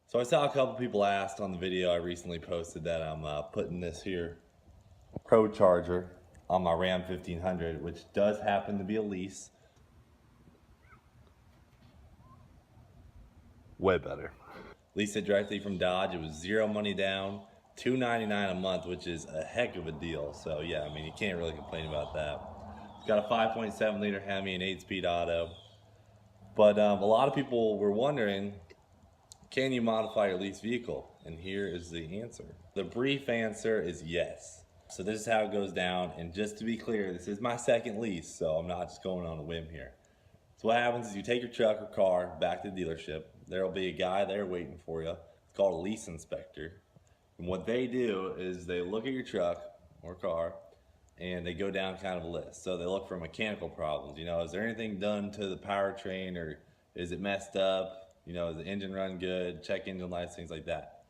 So I saw a couple people asked on the video I recently posted that I'm putting this here Pro charger on my Ram 1500, which does happen to be a lease. Way better. Leased it directly from Dodge. It was zero money down, $299 a month, which is a heck of a deal. So yeah, I mean, you can't really complain about that. It's got a 5.7 liter Hemi and 8-speed auto. But a lot of people were wondering, can you modify your lease vehicle? And here is the answer. The brief answer is yes. So this is how it goes down. And just to be clear, this is my second lease, so I'm not just going on a whim here. So what happens is you take your truck or car back to the dealership. There'll be a guy there waiting for you. It's called a lease inspector. And what they do is they look at your truck or car and they go down kind of a list. So they look for mechanical problems. You know, is there anything done to the powertrain, or is it messed up? You know, is the engine run good? Check engine lights, things like that.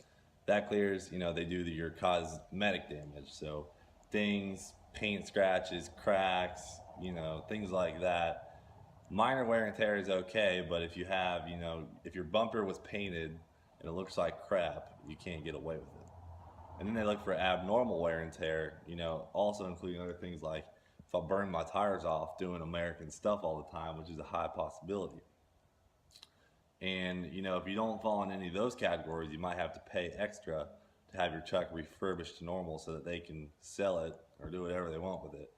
That clears, you know, they do your cosmetic damage. So things, paint scratches, cracks, you know, things like that. Minor wear and tear is okay, but if you have, you know, if your bumper was painted and it looks like crap, you can't get away with it. And then they look for abnormal wear and tear, you know, also including other things like if I burn my tires off doing American stuff all the time, which is a high possibility. And, you know, if you don't fall in any of those categories, you might have to pay extra to have your truck refurbished to normal so that they can sell it or do whatever they want with it.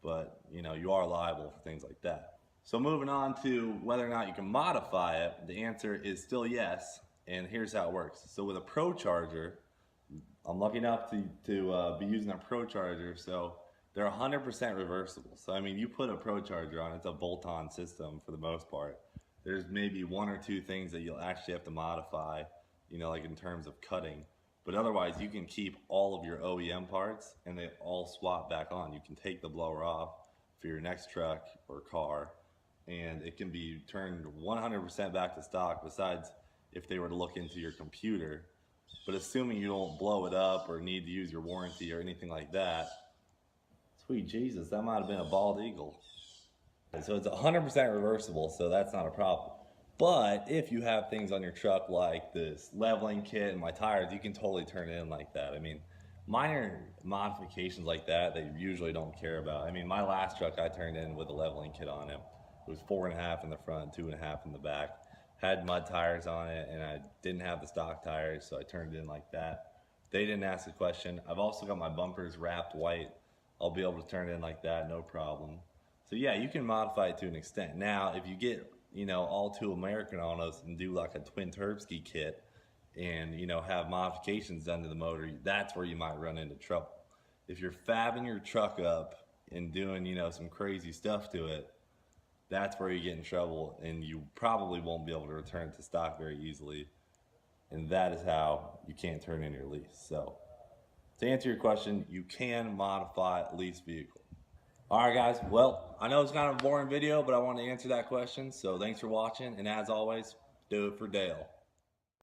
But, you know, you are liable for things like that. So moving on to whether or not you can modify it, the answer is still yes. And here's how it works. So with a Pro charger, I'm lucky enough to be using a Pro charger, so they're 100% reversible. So I mean, you put a Pro charger on, it's a bolt-on system for the most part. There's maybe one or two things that you'll actually have to modify, you know, like in terms of cutting. But otherwise, you can keep all of your OEM parts and they all swap back on. You can take the blower off for your next truck or car, and it can be turned 100% back to stock, besides if they were to look into your computer. But assuming you don't blow it up or need to use your warranty or anything like that, sweet Jesus, that might have been a bald eagle. So it's 100% reversible, so that's not a problem. But if you have things on your truck like this leveling kit and my tires, you can totally turn it in like that. I mean, minor modifications like that, they usually don't care about. I mean, my last truck I turned in with a leveling kit on it. It was 4.5 in the front, 2.5 in the back. Had mud tires on it, and I didn't have the stock tires, so I turned it in like that. They didn't ask a question. I've also got my bumpers wrapped white. I'll be able to turn it in like that, no problem. So yeah, you can modify it to an extent. Now, if you get, you know, all too American on us and do like a twin Turbski kit and, you know, have modifications done to the motor, that's where you might run into trouble. If you're fabbing your truck up and doing, you know, some crazy stuff to it, that's where you get in trouble, and you probably won't be able to return it to stock very easily. And that is how you can't turn in your lease. So to answer your question, you can modify a lease vehicle. All right, guys. Well, I know it's kind of a boring video, but I wanted to answer that question. So thanks for watching. And as always, do it for Dale.